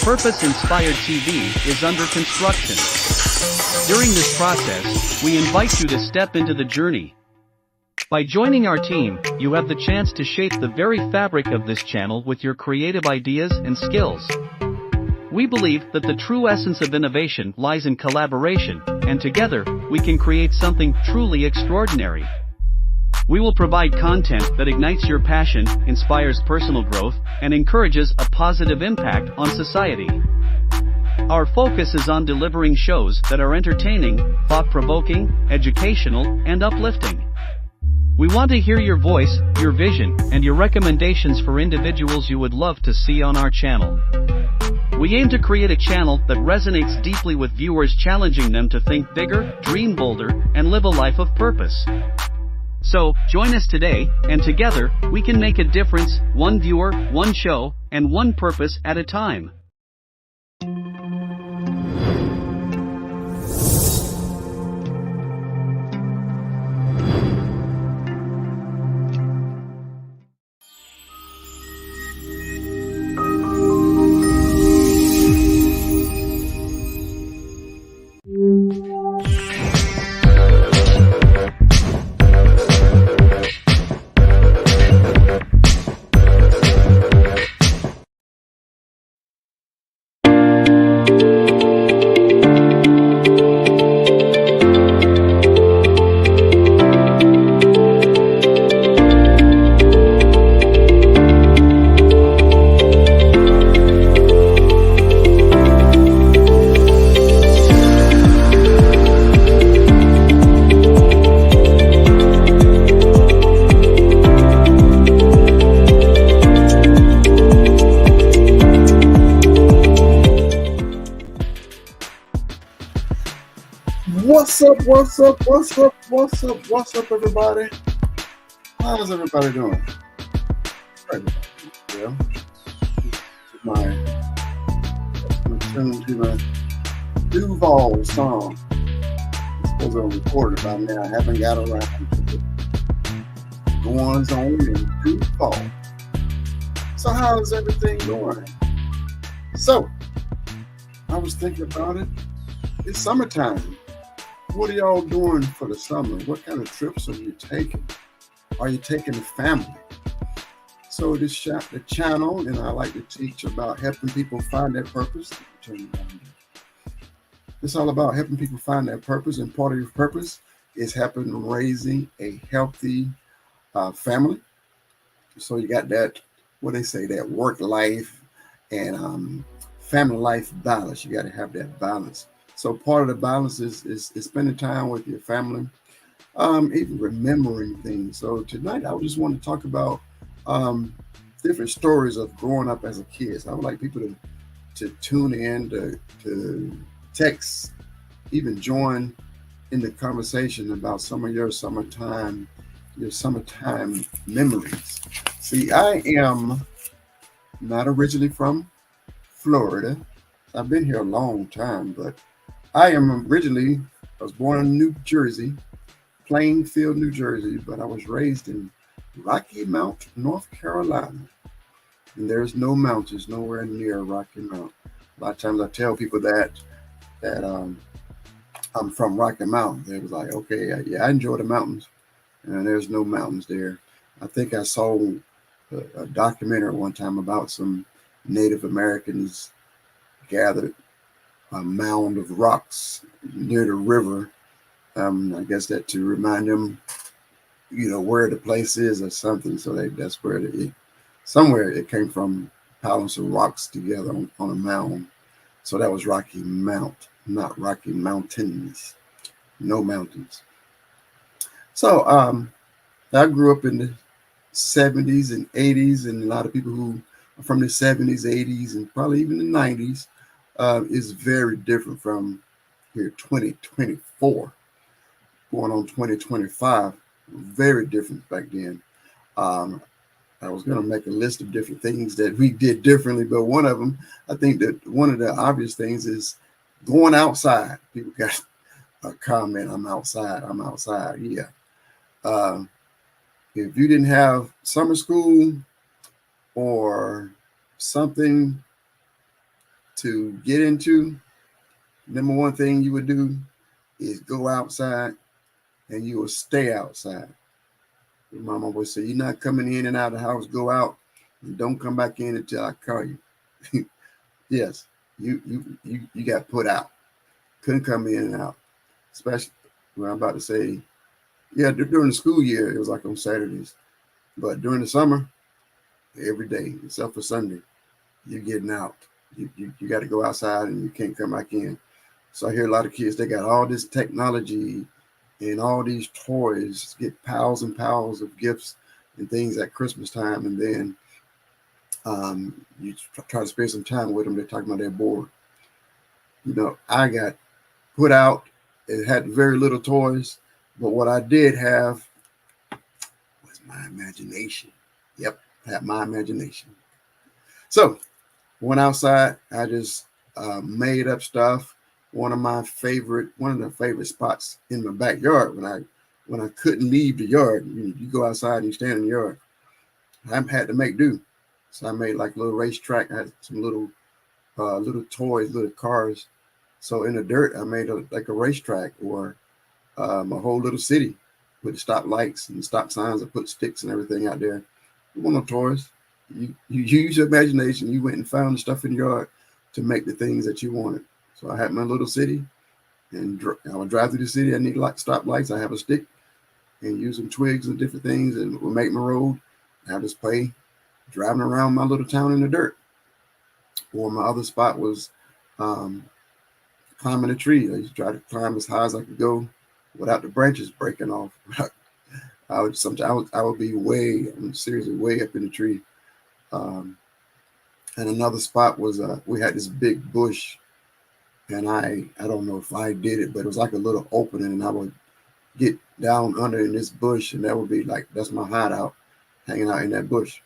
Purpose Inspired TV is under construction. During this process, we invite you to step into the journey. By joining our team, you have the chance to shape the very fabric of this channel with your creative ideas and skills. We believe that the true essence of innovation lies in collaboration, and together, we can create something truly extraordinary. We will provide content that ignites your passion, inspires personal growth, and encourages a positive impact on society. Our focus is on delivering shows that are entertaining, thought-provoking, educational, and uplifting. We want to hear your voice, your vision, and your recommendations for individuals you would love to see on our channel. We aim to create a channel that resonates deeply with viewers, challenging them to think bigger, dream bolder, and live a life of purpose. So, join us today, and together, we can make a difference, one viewer, one show, and one purpose at a time. What's up, everybody? How's everybody doing? Yeah. My tune to my Duval song. I suppose I'll record it by now. I haven't got around to the ones on in Duval. So how's everything going? So, I was thinking about it. It's summertime. What are y'all doing for the summer? What kind of trips are you taking? Are you taking the family? So the channel, and I like to teach about helping people find their purpose. It's all about helping people find their purpose, and part of your purpose is helping raising a healthy family. So you got that, what they say, that work life and family life balance. You got to have that balance. So part of the balance is spending time with your family, even remembering things. So tonight I just want to talk about different stories of growing up as a kid. So I would like people to tune in, to text, even join in the conversation about some of your summertime memories. See, I am not originally from Florida. I've been here a long time, but I was born in New Jersey, Plainfield, New Jersey, but I was raised in Rocky Mount, North Carolina. And there's no mountains nowhere near Rocky Mount. A lot of times I tell people that I'm from Rocky Mount. They was like, okay, yeah, I enjoy the mountains. And there's no mountains there. I think I saw a documentary one time about some Native Americans gathered a mound of rocks near the river. I guess that to remind them, where the place is or something. So that's where somewhere it came from, piling some rocks together on a mound. So that was Rocky Mount, not Rocky Mountains. No mountains. So I grew up in the 70s and 80s, and a lot of people who are from the 70s, 80s, and probably even the 90s is very different from here 2024 going on 2025. Very different back then. I was going to make a list of different things that we did differently, but one of them, I think that one of the obvious things is going outside. People got a comment, I'm outside. Yeah. If you didn't have summer school or something to get into, number one thing you would do is go outside and you will stay outside. Your mama would say, "You're not coming in and out of the house, go out and don't come back in until I call you." Yes, you got put out. Couldn't come in and out. Especially when I'm about to say, yeah, during the school year, it was like on Saturdays. But during the summer, every day, except for Sunday, you're getting out. You got to go outside and you can't come back in. So I hear a lot of kids, they got all this technology and all these toys, get piles and piles of gifts and things at Christmas time. And then you try to spend some time with them. They're talking about they're bored. I got put out. It had very little toys, but what I did have was my imagination. Yep, I had my imagination. So went outside. I just made up stuff. One of the favorite spots in my backyard when I couldn't leave the yard. You go outside and you stand in the yard. I had to make do. So I made like a little racetrack. I had some little toys, little cars. So in the dirt, I made like a racetrack or a whole little city with stop lights and stop signs. I put sticks and everything out there. You want no toys. You use your imagination. You went and found the stuff in your yard to make the things that you wanted. So I had my little city, and I would drive through the city. I need stop lights. I have a stick and use some twigs and different things, and we'll make my road. I just play driving around my little town in the dirt. Or my other spot was climbing a tree. I used to try to climb as high as I could go without the branches breaking off. I would be seriously way up in the tree. And another spot was we had this big bush, and I don't know if I did it, but it was like a little opening, and I would get down under in this bush, and that would be like, that's my hideout, hanging out in that bush.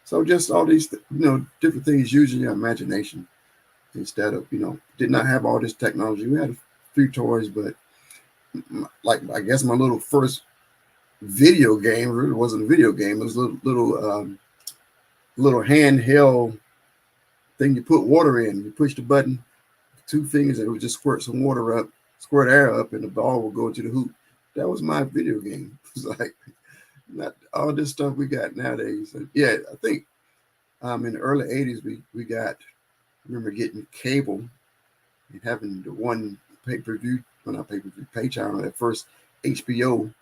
So just all these different things using your imagination instead of did not have all this technology. We had a few toys, but like I guess my little first video game really wasn't a video game. It was a little handheld thing you put water in. You push the button, 2 fingers, and it would just squirt air up, and the ball will go into the hoop. That was my video game. It was like not all this stuff we got nowadays. And yeah, I think in the early 80s I remember getting cable and having the one pay-per-view, pay channel, that first HBO.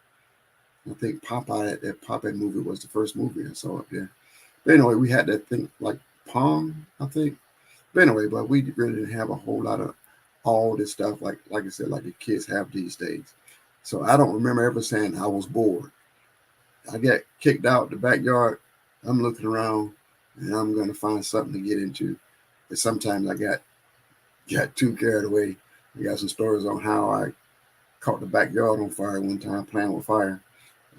I think Popeye, that Popeye movie was the first movie I saw up there. But anyway, we had that thing like Pong, I think. But anyway, we really didn't have a whole lot of all this stuff like I said, like the kids have these days. So I don't remember ever saying I was bored. I get kicked out the backyard. I'm looking around and I'm going to find something to get into. But sometimes I got too carried away. I got some stories on how I caught the backyard on fire one time playing with fire.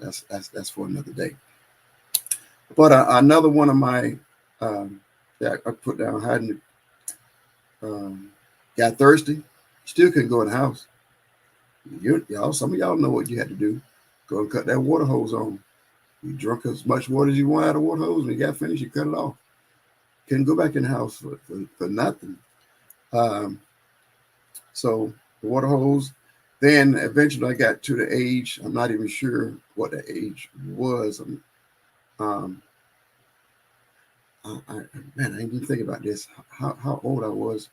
That's for another day. But another one of my that I put down hiding. Got thirsty. Still couldn't go in the house. Some of y'all know what you had to do. Go and cut that water hose on. You drunk as much water as you want out of the water hose. When you got finished, you cut it off. Couldn't go back in the house for nothing. So the water hose. Then eventually I got to the age, I'm not even sure what the age was. I didn't even think about this, how old I was.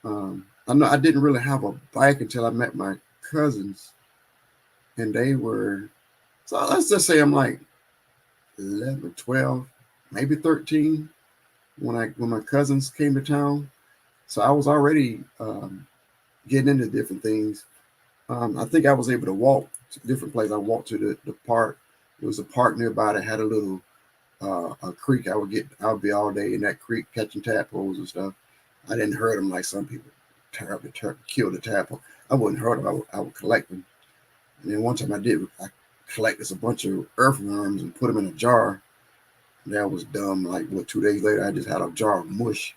I know I didn't really have a bike until I met my cousins. And they were, so let's just say I'm like 11, 12, maybe 13 when my cousins came to town. So I was already getting into different things. I think I was able to walk to different places. I walked to the park. There was a park nearby that had a little a creek. I would be all day in that creek catching tadpoles and stuff. I didn't hurt them like some people kill the tadpole. I wouldn't hurt them. I would collect them. And then one time I collected a bunch of earthworms and put them in a jar. That was dumb. Like 2 days later, I just had a jar of mush.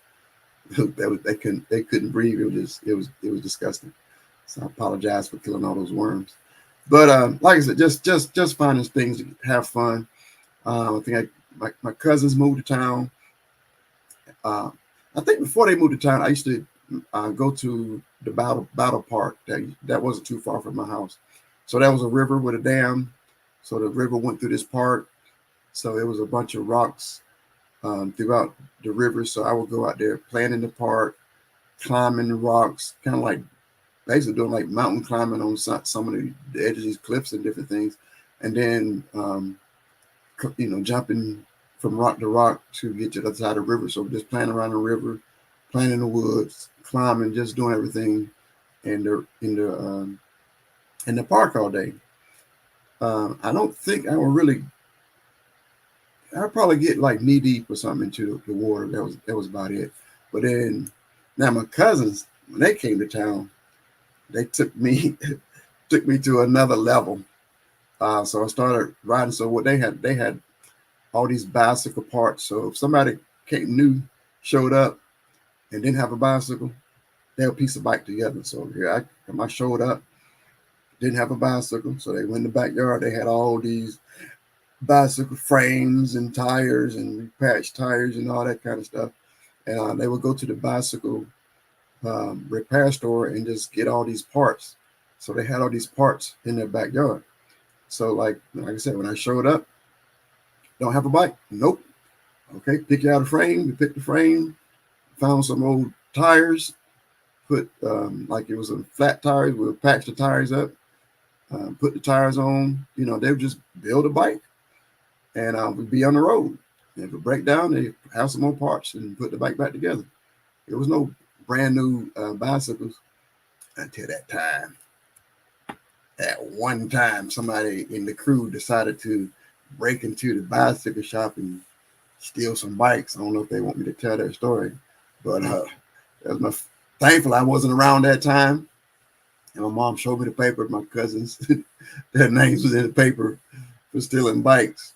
They couldn't breathe. It was disgusting. So I apologize for killing all those worms. But like I said, just finding things to have fun. I think my cousins moved to town. I think before they moved to town, I used to go to the Battle Park. That wasn't too far from my house. So that was a river with a dam. So the river went through this park. So it was a bunch of rocks throughout the river. So I would go out there playing in the park, climbing the rocks, kind of like basically doing like mountain climbing on some of the edges of these cliffs and different things. And then, jumping from rock to rock to get to the other side of the river. So just playing around the river, playing in the woods, climbing, just doing everything in the park all day. I don't think I will really. I'd probably get like knee deep or something into the water. That was about it. But then now my cousins, when they came to town, they took me took me to another level. So I started riding. So what they had all these bicycle parts. So if somebody came new, showed up and didn't have a bicycle, they'll piece a bike together. So here I showed up, didn't have a bicycle. So they went in the backyard. They had all these bicycle frames and tires and patched tires and all that kind of stuff. And they would go to the bicycle repair store and just get all these parts. So they had all these parts in their backyard. So like I said, when I showed up, don't have a bike. Nope. Okay, pick out a frame. We picked the frame, found some old tires, put like it was a flat tires. We'll patch the tires up, put the tires on. They would just build a bike and we'd be on the road. And if it break down, they have some more parts and put the bike back together. There was no brand new bicycles until that time. At one time, somebody in the crew decided to break into the bicycle shop and steal some bikes. I don't know if they want me to tell that story, but that was thankful I wasn't around that time. And my mom showed me the paper. My cousins, their names was in the paper for stealing bikes.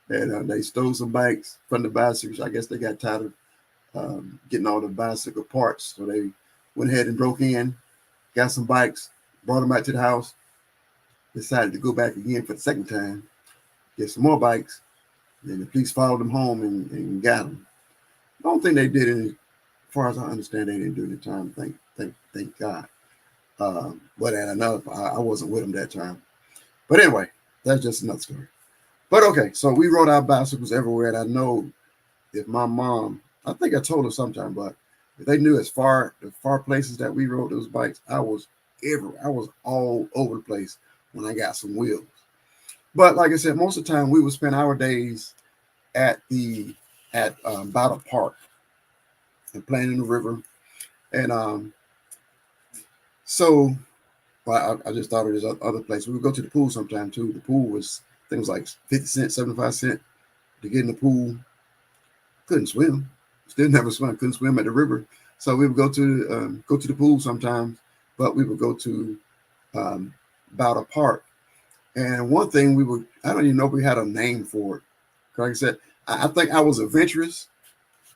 And they stole some bikes from the bicycles. I guess they got tired of getting all the bicycle parts. So they went ahead and broke in, got some bikes, brought them back to the house, decided to go back again for the second time, get some more bikes. And the police followed them home and got them. I don't think they did any, as far as I understand, they didn't do any time. Thank God. But at another, I wasn't with them that time. But anyway, that's just another story. But okay, so we rode our bicycles everywhere. And I know if my mom, I think I told her sometime, but if they knew the far places that we rode those bikes, I was everywhere. I was all over the place when I got some wheels. But like I said, most of the time we would spend our days at Battle Park and playing in the river. And so well, I just thought of this other place. We would go to the pool sometime too. The pool was things like 50 cents, 75 cents to get in the pool. Couldn't swim. Still never swim. Couldn't swim at the river. So we would go to the pool sometimes, but we would go to Battle Park. And one thing I don't even know if we had a name for it. Like I said, I think I was adventurous,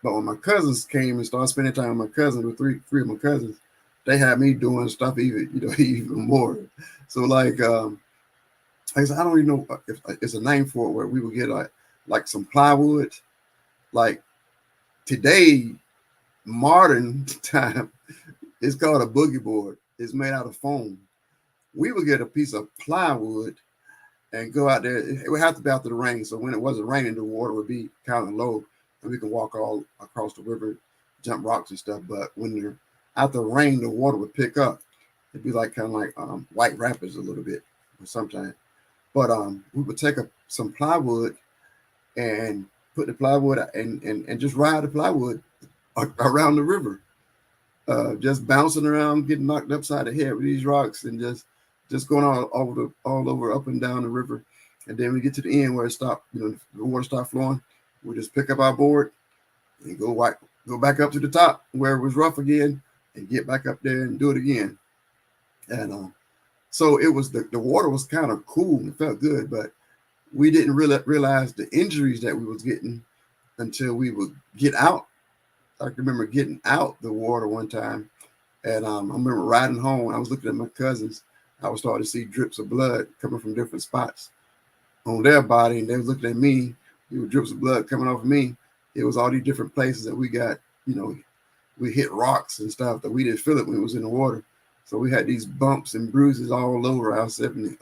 but when my cousins came and started spending time with my cousins, with three of my cousins, they had me doing stuff even more. So like I said, I don't even know if it's a name for it, where we would get like some plywood. Like today, modern time, it's called a boogie board. It's made out of foam. We would get a piece of plywood and go out there. It would have to be after the rain. So when it wasn't raining, the water would be kind of low and we can walk all across the river, jump rocks and stuff. But when after rain, the water would pick up. It'd be like kind of like White Rapids a little bit sometimes. But we would take some plywood and put the plywood and just ride the plywood around the river. Just bouncing around, getting knocked upside the head with these rocks and just going all over up and down the river. And then we get to the end where it stopped, the water stopped flowing. We just pick up our board and go back up to the top where it was rough again and get back up there and do it again. And so it was the water was kind of cool and felt good, but we didn't really realize the injuries that we was getting until we would get out. I can remember getting out the water one time, and I remember riding home. I was looking at my cousins. I was starting to see drips of blood coming from different spots on their body, and they was looking at me. There were drips of blood coming off of me. It was all these different places that we got, we hit rocks and stuff that we didn't feel it when it was in the water. So we had these bumps and bruises all over our 70,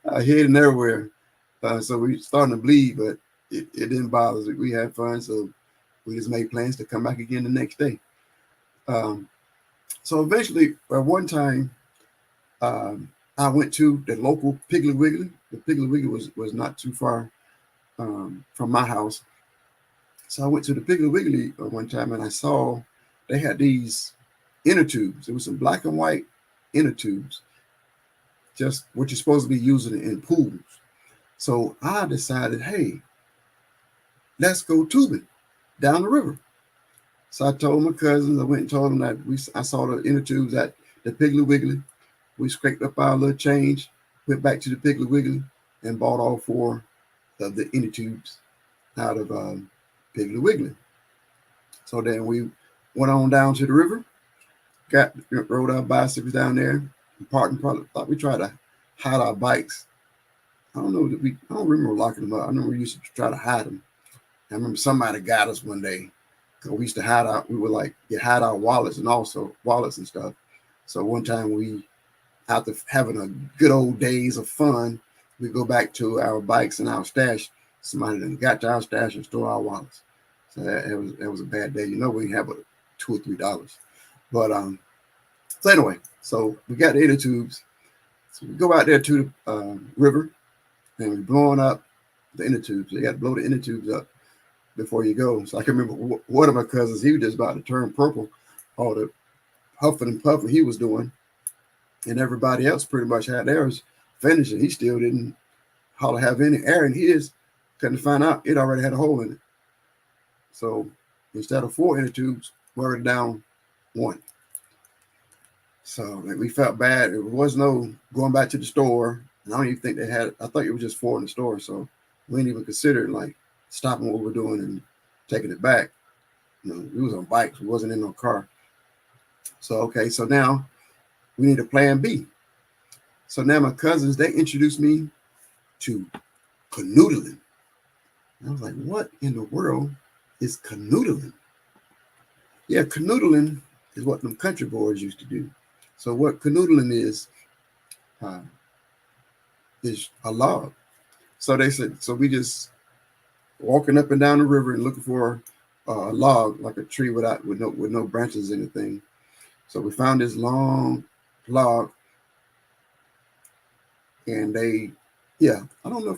our head and everywhere. So we starting to bleed, but it didn't bother us. We had fun, so we just made plans to come back again the next day. So eventually, at one time, I went to the local Piggly Wiggly. The Piggly Wiggly was not too far from my house. So I went to the Piggly Wiggly one time, and I saw they had these inner tubes. It was some black and white inner tubes, just what you're supposed to be using in pools. So I decided, hey, let's go tubing down the river. So I told my cousins, I went and told them that I saw the inner tubes at the Piggly Wiggly. We scraped up our little change, went back to the Piggly Wiggly, and bought all 4 of the inner tubes out of Piggly Wiggly. So then we went on down to the river, rode our bicycles down there, parked probably thought we tried to hide our bikes. I don't remember locking them up. I remember we used to try to hide them. I remember somebody got us one day because we used to hide our wallets and stuff. So one time after having a good old days of fun, we go back to our bikes and our stash. Somebody then got to our stash and stole our wallets. So that was a bad day. We have $2 or $3. But so anyway, so we got the inner tubes. So we go out there to the river, and we're blowing up the inner tubes. You got to blow the inner tubes up before you go. So I can remember one of my cousins, he was just about to turn purple, all the huffing and puffing he was doing. And everybody else pretty much had theirs finished, and he still didn't have any air in his. Couldn't find out it already had a hole in it. So instead of 4 inner tubes, we were down 1. So we felt bad. There was no going back to the store. And I don't even think they had it. I thought it was just 4 in the store. So we didn't even consider like stopping what we were doing and taking it back. We was on bikes. We wasn't in no car. So, okay. So now we need a plan B. So now my cousins, they introduced me to canoodling. And I was like, what in the world is canoodling? Yeah, canoodling is what them country boys used to do. So what canoodling is a log. So they said, so we just walking up and down the river and looking for a log, like a tree with no branches or anything. So we found this long log, and I don't know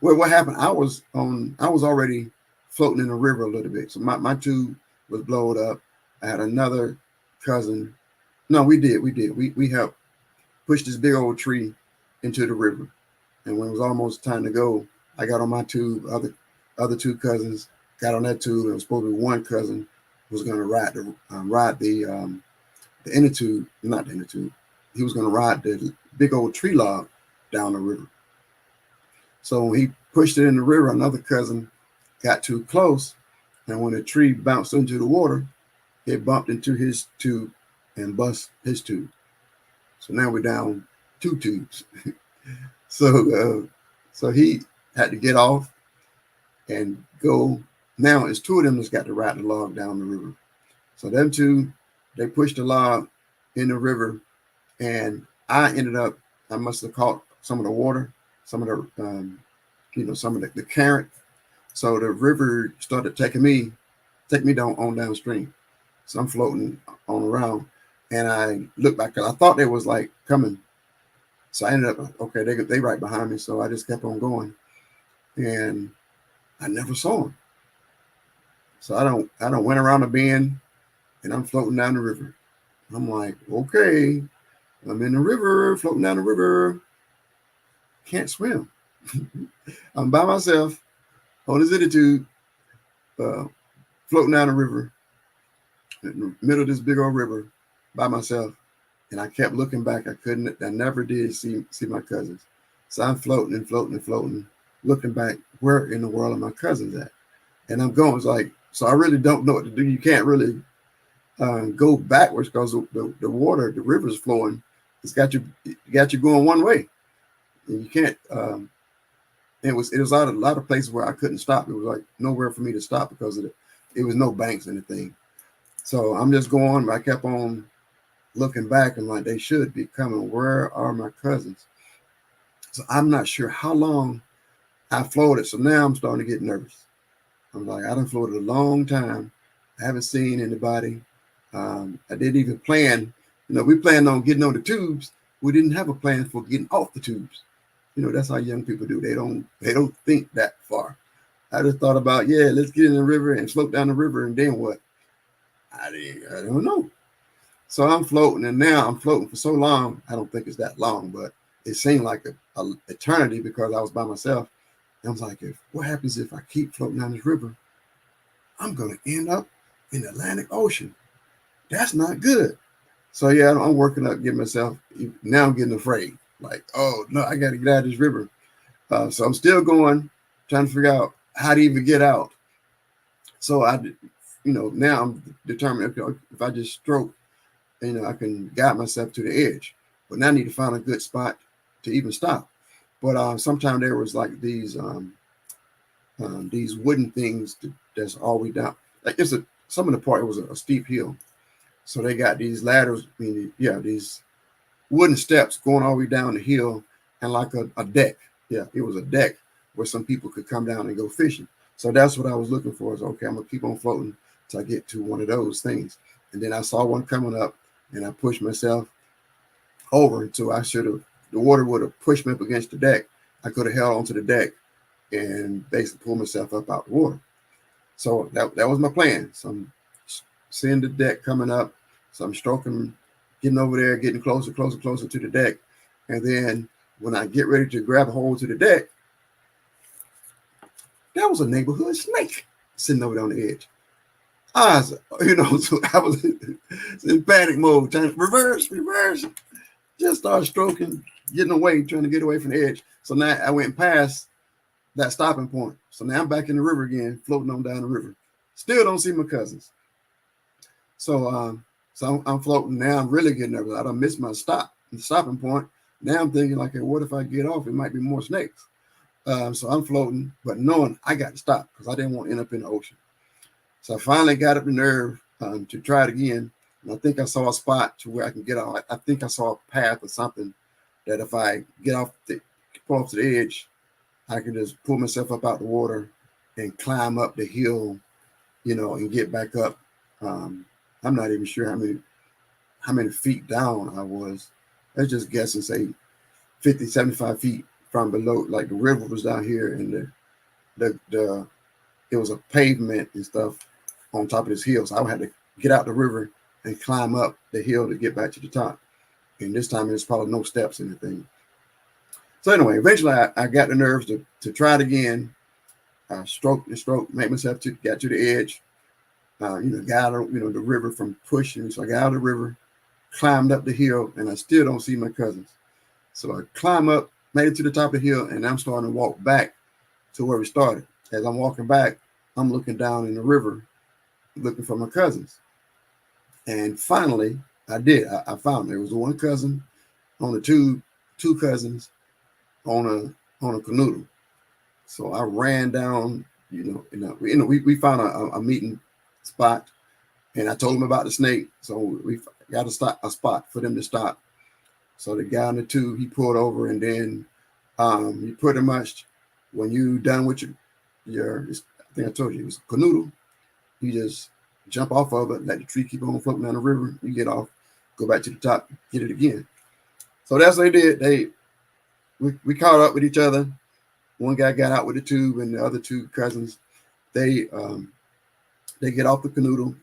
what happened? I was already floating in the river a little bit. So my tube was blown up. I had another cousin. No, we did. We helped push this big old tree into the river. And when it was almost time to go, I got on my tube. Other 2 cousins got on that tube. It was supposed to be one cousin who was going to ride the inner tube, not the inner tube. He was going to ride the big old tree log down the river. So when he pushed it in the river, another cousin got too close, and when the tree bounced into the water, it bumped into his tube and bust his tube. So now we're down 2 tubes. So he had to get off and go. Now it's 2 of them that's got to ride the log down the river. So them 2, they pushed the log in the river, and I must have caught some of the water, some of the, some of the current. So the river started taking me down downstream. So I'm floating on around, and I looked back, I thought they was like coming. So I ended up, okay, they right behind me. So I just kept on going, and I never saw them. So I don't went around the bend, and I'm floating down the river. I'm like, okay, I'm in the river, floating down the river. Can't swim. I'm by myself on this inner tube, floating down the river, in the middle of this big old river, by myself. And I kept looking back. I never did see my cousins. So I'm floating and floating and floating, looking back, where in the world are my cousins at? And I'm going, it's like, so I really don't know what to do. You can't really go backwards because the water, the river's flowing. It got you going one way. And you can't, it was a lot of places where I couldn't stop. It was like nowhere for me to stop because of it was no banks or anything. So I'm just going. I kept on looking back and like they should be coming. Where are my cousins? So I'm not sure how long I floated. So now I'm starting to get nervous. I'm like, I done floated a long time. I haven't seen anybody. I didn't even plan. We planned on getting on the tubes. We didn't have a plan for getting off the tubes. That's how young people do. They don't think that far. I just thought about, yeah, let's get in the river and float down the river, and then what? I don't know. So I'm floating, and now I'm floating for so long. I don't think it's that long, but it seemed like a eternity because I was by myself. And I was like, what happens if I keep floating down this river? I'm going to end up in the Atlantic Ocean. That's not good. So yeah, I'm working up, getting myself, now I'm getting afraid. Like, oh no, I got to get out of this river. So I'm still going, trying to figure out how to even get out. So now I'm determined, if I just stroke, I can guide myself to the edge. But now I need to find a good spot to even stop. But sometimes there was like these wooden things that's all the way down. Like some of the part, it was a steep hill. So they got these ladders, these wooden steps going all the way down the hill, and like a deck. Yeah, it was a deck where some people could come down and go fishing. So that's what I was looking for. Is okay, I'm gonna keep on floating till I get to one of those things. And then I saw one coming up, and I pushed myself over until the water would have pushed me up against the deck. I could have held onto the deck and basically pulled myself up out the water. So that was my plan. So I'm seeing the deck coming up. So I'm stroking, getting over there, getting closer to the deck. And then when I get ready to grab a hold to the deck, that was a neighborhood snake sitting over there on the edge. So I was in panic mode, trying to reverse. Just start stroking, getting away, trying to get away from the edge. So now I went past that stopping point. So now I'm back in the river again, floating on down the river. Still don't see my cousins. So I'm floating now. I'm really getting nervous. I done missed my stopping point. Now I'm thinking like, hey, what if I get off? It might be more snakes. So I'm floating, but knowing I got to stop because I didn't want to end up in the ocean. So I finally got up the nerve to try it again. And I think I saw a spot to where I can get off. I think I saw a path or something that if I pull off to the edge, I can just pull myself up out the water and climb up the hill, and get back up. I'm not even sure how many feet down I was. Let's just guess and say 50, 75 feet from below. Like the river was down here, and it was a pavement and stuff on top of this hill. So I had to get out the river and climb up the hill to get back to the top. And this time there's probably no steps or anything. So anyway, eventually I got the nerves to try it again. I stroked, made myself get to the edge. Got out of, the river from pushing. So I got out of the river, climbed up the hill, and I still don't see my cousins. So I climb up, made it to the top of the hill, and I'm starting to walk back to where we started. As I'm walking back, I'm looking down in the river, looking for my cousins. And finally, I did. I found there was one cousin on the tube, two cousins on a canoe. So I ran down, we found a meeting spot, and I told them about the snake. So we got a spot for them to stop. So the guy on the tube, he pulled over, and then you pretty much, when you done with your I think I told you, it was a canoe, you just jump off of it, let the tree keep on floating down the river, you get off, go back to the top, get it again. So that's what they did. We caught up with each other. One guy got out with the tube, and the other two cousins, they get off the canoe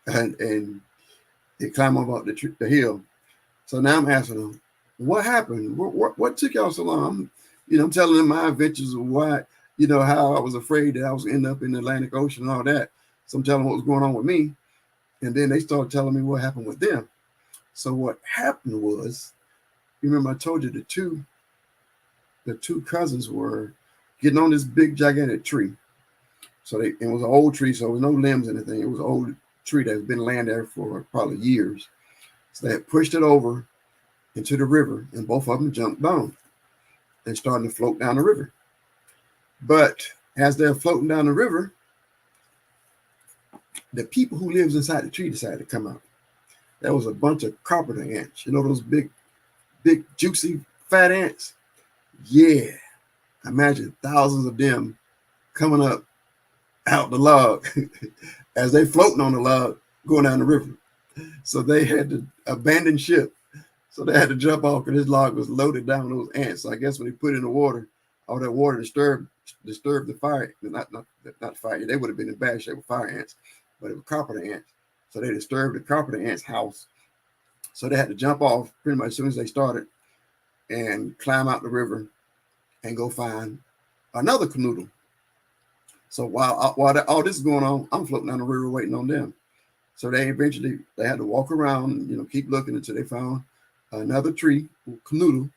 and they climb up the hill. So now I'm asking them, what happened? What took y'all so long? I'm telling them my adventures of why, how I was afraid that I was end up in the Atlantic Ocean and all that. So I'm telling them what was going on with me. And then they started telling me what happened with them. So what happened was, you remember I told you the two cousins were getting on this big gigantic tree. So it was an old tree, so there was no limbs or anything. It was an old tree that had been laying there for probably years. So they had pushed it over into the river, and both of them jumped down and started to float down the river. But as they're floating down the river, the people who lives inside the tree decided to come out. There was a bunch of carpenter ants. You know those big, juicy, fat ants? Yeah. Imagine thousands of them coming up out the log as they floating on the log going down the river. So they had to abandon ship. So they had to jump off because this log was loaded down with those ants. So I guess when they put it in the water, all that water disturbed the fire. Not fire. They would have been in bad shape with fire ants, but it was carpenter ants. So they disturbed the carpenter ants' house. So they had to jump off pretty much as soon as they started and climb out the river and go find another canoodle. So while all this is going on, I'm floating down the river waiting on them. So they had to walk around, keep looking until they found another tree, canoodle,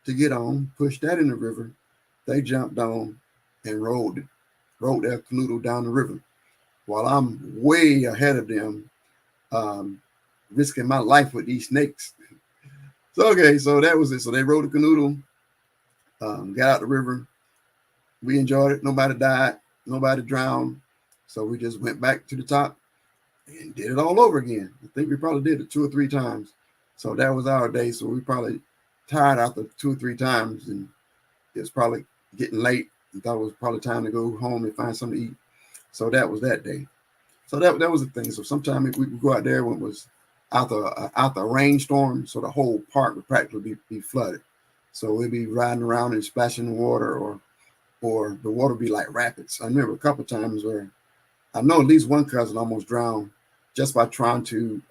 to get on, push that in the river. They jumped on and rode their canoodle down the river while I'm way ahead of them, risking my life with these snakes. So that was it. So they rode the canoodle, got out the river. We enjoyed it. Nobody died. Nobody drowned. So we just went back to the top and did it all over again. I think we probably did it 2 or 3 times. So that was our day. So we probably tired after 2 or 3 times, and it was probably getting late. We thought it was probably time to go home and find something to eat. So that was that day. So that was the thing. So sometimes we would go out there when it was after a rainstorm, so the whole park would practically be flooded. So we'd be riding around and splashing in the water, or the water would be like rapids. I remember a couple of times where I know at least one cousin almost drowned just by trying to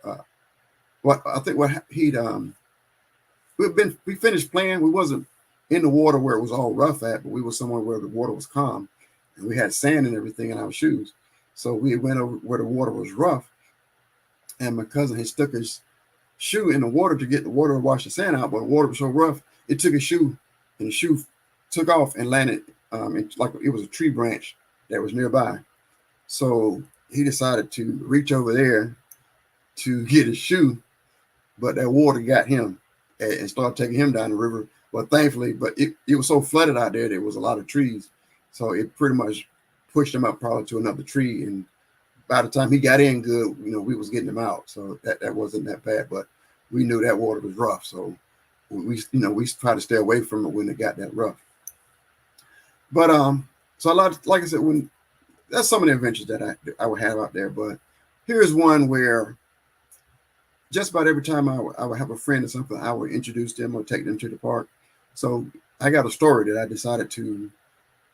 we finished playing. We wasn't in the water where it was all rough at, but we were somewhere where the water was calm, and we had sand and everything in our shoes. So we went over where the water was rough, and my cousin had stuck his shoe in the water to get the water to wash the sand out, but the water was so rough, it took his shoe, and the shoe took off and landed like it was a tree branch that was nearby. So he decided to reach over there to get his shoe, but that water got him and started taking him down the river. But thankfully, it was so flooded out there, there was a lot of trees. So it pretty much pushed him up probably to another tree. And by the time he got in good, we was getting him out. So that wasn't that bad, but we knew that water was rough. So we tried to stay away from it when it got that rough. But so a lot, like I said, that's some of the adventures that I would have out there. But here's one where just about every time I would have a friend or something, I would introduce them or take them to the park. So I got a story that I decided to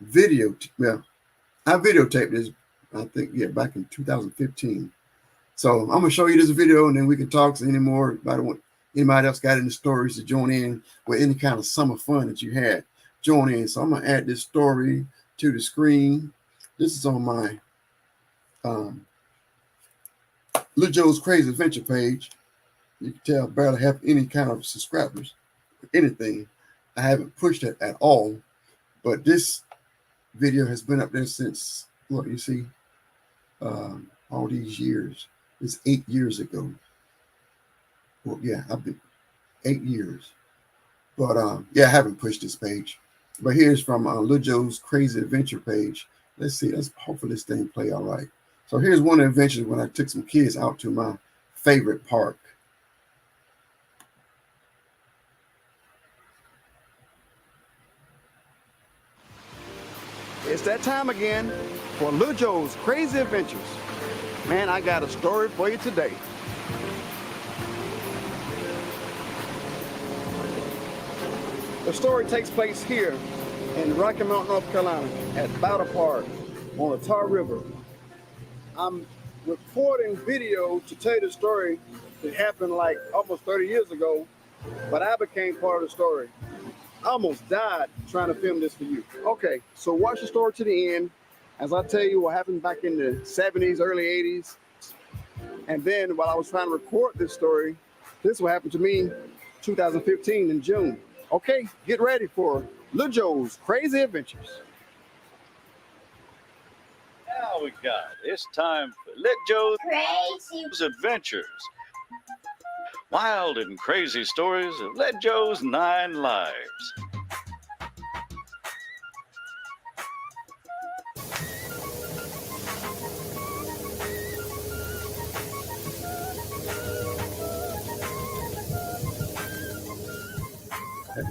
I videotaped this, I think, back in 2015. So I'm gonna show you this video, and then we can talk any more about it. Anybody else got any stories to join in with any kind of summer fun that you had? Join in. So I'm gonna add this story to the screen. This is on my Little Joe's Crazy Adventure page. You can tell I barely have any kind of subscribers or anything. I haven't pushed it at all, but this video has been up there since, look, you see, all these years. It's 8 years ago. Well, yeah, I've been 8 years. But I haven't pushed this page. But here's from Little Joe's Crazy Adventure page. Let's see. Hopefully this thing play all right. So here's one of the adventures when I took some kids out to my favorite park. It's that time again for Little Joe's Crazy Adventures. Man, I got a story for you today. The story takes place here in Rocky Mount, North Carolina at Bowder Park on the Tar River. I'm recording video to tell you the story that happened like almost 30 years ago, but I became part of the story. I almost died trying to film this for you. Okay, so watch the story to the end as I tell you what happened back in the 70s, early 80s. And then while I was trying to record this story, this will happen to me 2015 in June. Okay, get ready for Little Joe's Crazy Adventures. Now it's time for Little Joe's Crazy Adventures. Wild and crazy stories of Little Joe's 9 lives.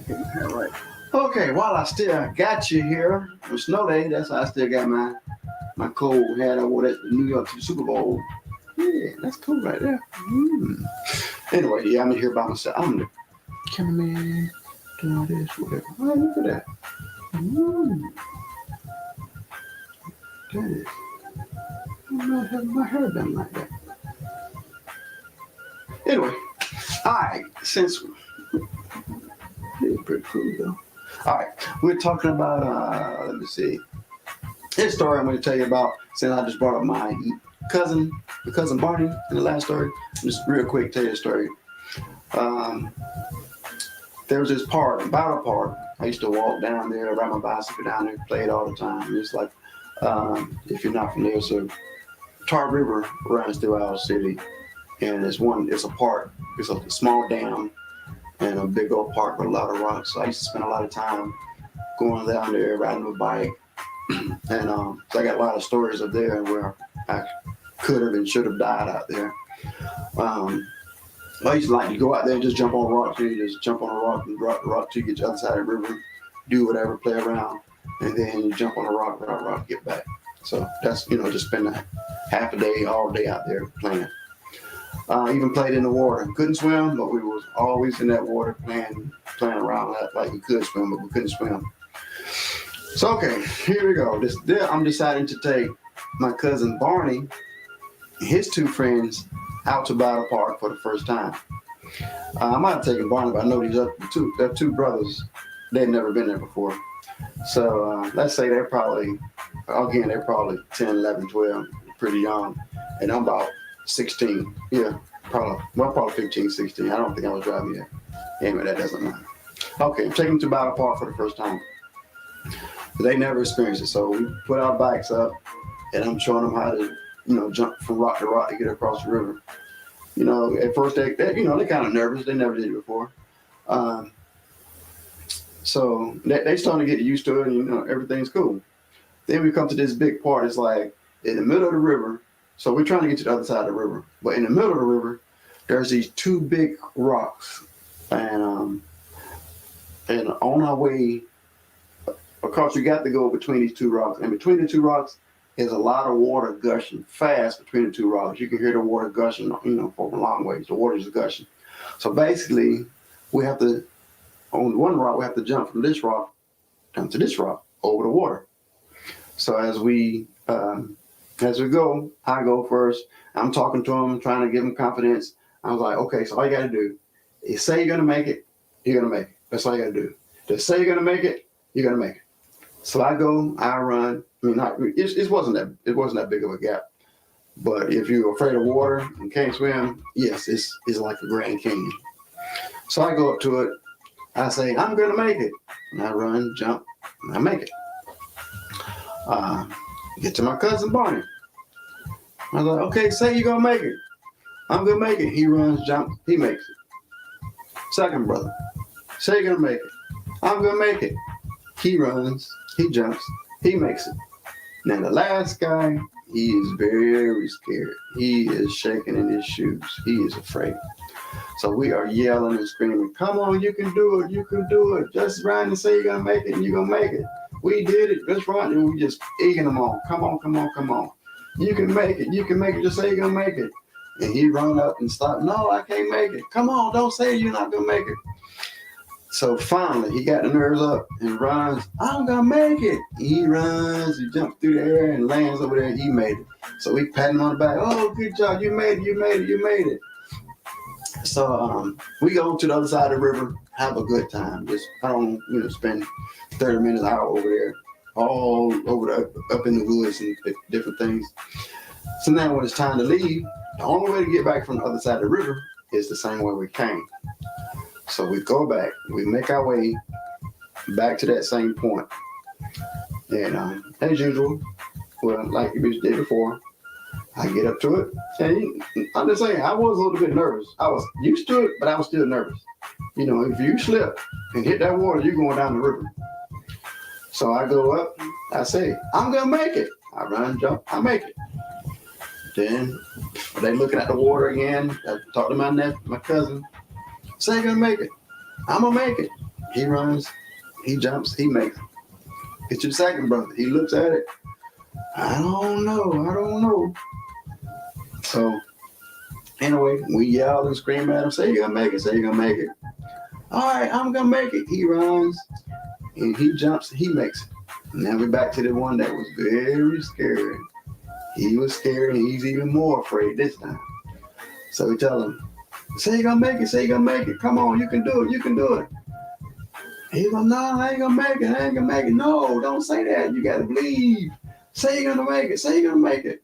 All right. Okay, while I still got you here, on snow day, that's why I still got my cold hat I wore at the New York Super Bowl. Yeah, that's cool right there. Anyway, yeah, I'm here by myself. I'm the cameraman, doing all this, whatever. Oh, look at that. That is. I'm not having my hair done like that. Anyway, all right, since it's pretty cool though. All right, we're talking about let me see. This story I'm going to tell you about, since I just brought up my cousin Barney in the last story. Just real quick, tell you the story. There was this park, Battle Park. I used to walk down there, ride my bicycle down there, play it all the time. It's like, if you're not familiar, so Tar River runs through our city, and it's a park. It's a small dam and a big old park with a lot of rocks. So I used to spend a lot of time going down there, riding my bike. And so I got a lot of stories up there where I could have and should have died out there. I used to like to go out there and just jump on rocks. You just jump on a rock and drop the rock to get to the other side of the river, do whatever, play around, and then you jump on a rock, get back. So that's, just spend a half a day, all day out there playing. Even played in the water. Couldn't swim, but we was always in that water playing around like we could swim, but we couldn't swim. So, okay, here we go. I'm deciding to take my cousin Barney and his two friends out to Battle Park for the first time. I might have taken Barney, but I know these other two brothers, they've never been there before. So let's say they're probably 10, 11, 12, pretty young. And I'm about 16. Yeah, probably 15, 16. I don't think I was driving yet. Anyway, that doesn't matter. Okay, I'm taking them to Battle Park for the first time. They never experienced it, so we put our bikes up, and I'm showing them how to, jump from rock to rock to get across the river. At first they're kind of nervous. They never did it before. So they starting to get used to it, and everything's cool. Then we come to this big part. It's like in the middle of the river. So we're trying to get to the other side of the river, but in the middle of the river, there's these two big rocks, and on our way. Of course, you got to go between these two rocks. And between the two rocks is a lot of water gushing fast between the two rocks. You can hear the water gushing, for a long ways. The water is gushing. So basically, on one rock, we have to jump from this rock down to this rock over the water. So as we go, I go first. I'm talking to him, trying to give him confidence. I was like, okay, so all you got to do is say you're going to make it, you're going to make it. That's all you got to do. Just say you're going to make it, you're going to make it. So I go, I run. It wasn't that big of a gap. But if you're afraid of water and can't swim, yes, it's like the Grand Canyon. So I go up to it. I say, I'm going to make it. And I run, jump, and I make it. Get to my cousin Barney. I was like, okay, say you're going to make it. I'm going to make it. He runs, jumps, he makes it. Second brother, say you're going to make it. I'm going to make it. He runs, he jumps, he makes it. Now the last guy, he is very scared. He is shaking in his shoes. He is afraid. So we are yelling and screaming, come on, you can do it, you can do it. Just run and say you're going to make it, and you're going to make it. We did it, just run, and we just egging them on. Come on, come on, come on. You can make it, just say you're going to make it. And he run up and stopped, no, I can't make it. Come on, don't say you're not going to make it. So finally, he got the nerves up and runs. I'm going to make it. He runs, he jumps through the air and lands over there. He made it. So we pat him on the back. Oh, good job. You made it. You made it. You made it. So we go to the other side of the river, have a good time. Just, I don't, spend 30 minutes, an hour over there, all over up in the woods and different things. So now when it's time to leave, the only way to get back from the other side of the river is the same way we came. So we go back, we make our way back to that same point. And as usual, well, like we did before, I get up to it. And I'm just saying, I was a little bit nervous. I was used to it, but I was still nervous. If you slip and hit that water, you're going down the river. So I go up, I say, I'm going to make it. I run, jump, I make it. Then they looking at the water again. I talk to my cousin. Say you're gonna make it. I'm gonna make it. He runs, he jumps, he makes it. It's your second brother. He looks at it. I don't know. So anyway, we yell and scream at him, say you're gonna make it, say you're gonna make it. All right, I'm gonna make it. He runs and he jumps, he makes it. Now we're back to the one that was very scared. He was scared and he's even more afraid this time. So we tell him, say you're gonna make it, say you're gonna make it. Come on, you can do it, you can do it. He goes, no, I ain't gonna make it, I ain't gonna make it. No, don't say that. You gotta believe. Say you're gonna make it, say you're gonna make it.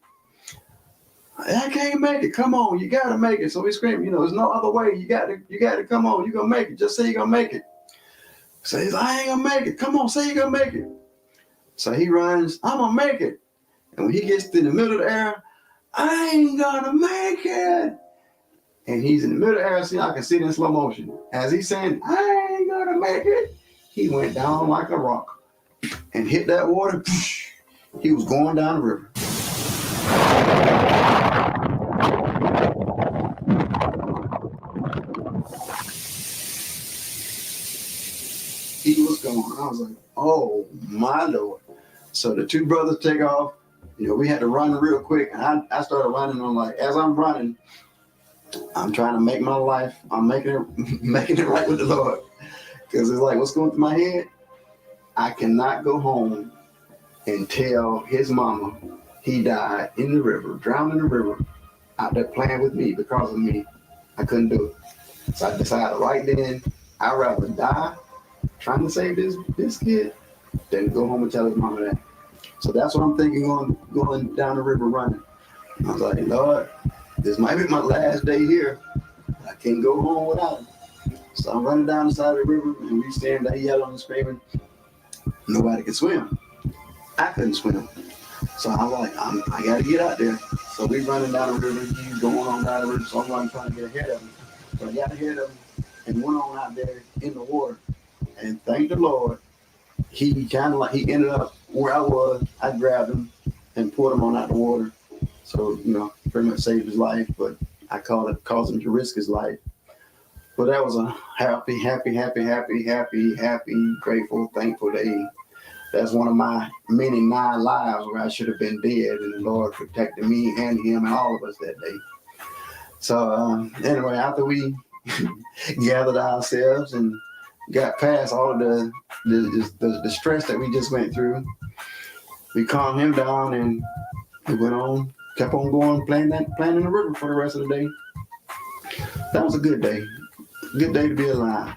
I can't make it. Come on, you gotta make it. So we scream, there's no other way. You gotta come on, you're gonna make it. Just say you're gonna make it. So he's like, I ain't gonna make it. Come on, say you're gonna make it. So he runs, I'm gonna make it. And when he gets in the middle of the air, I ain't gonna make it. And he's in the middle of the air, see, I can see it in slow motion. As he's saying, I ain't gonna make it, he went down like a rock and hit that water. He was going down the river. He was gone. I was like, oh my Lord. So the two brothers take off. We had to run real quick. And I started running. I'm like, as I'm running, I'm trying to make my life. I'm making it right with the Lord. Because it's like, what's going through my head? I cannot go home and tell his mama he died in the river, drowned in the river, out there playing with me because of me. I couldn't do it. So I decided right then, I'd rather die trying to save this kid than go home and tell his mama that. So that's what I'm thinking going down the river running. I was like, Lord, this might be my last day here. I can't go home without him. So I'm running down the side of the river and we stand there yelling and screaming. Nobody could swim. I couldn't swim. So I'm like, I got to get out there. So we running down the river. He's going on down the river. So I'm running trying to get ahead of him. So I got ahead of him and went on out there in the water. And thank the Lord, he ended up where I was. I grabbed him and pulled him on out the water. So, pretty much saved his life, but I caused him to risk his life. But that was a happy, grateful, thankful day. That's one of my many 9 lives where I should have been dead, and the Lord protected me and him and all of us that day. So anyway, after we gathered ourselves and got past all of the stress that we just went through, we calmed him down and we kept on going, playing in the river for the rest of the day. That was a good day. Good day to be alive.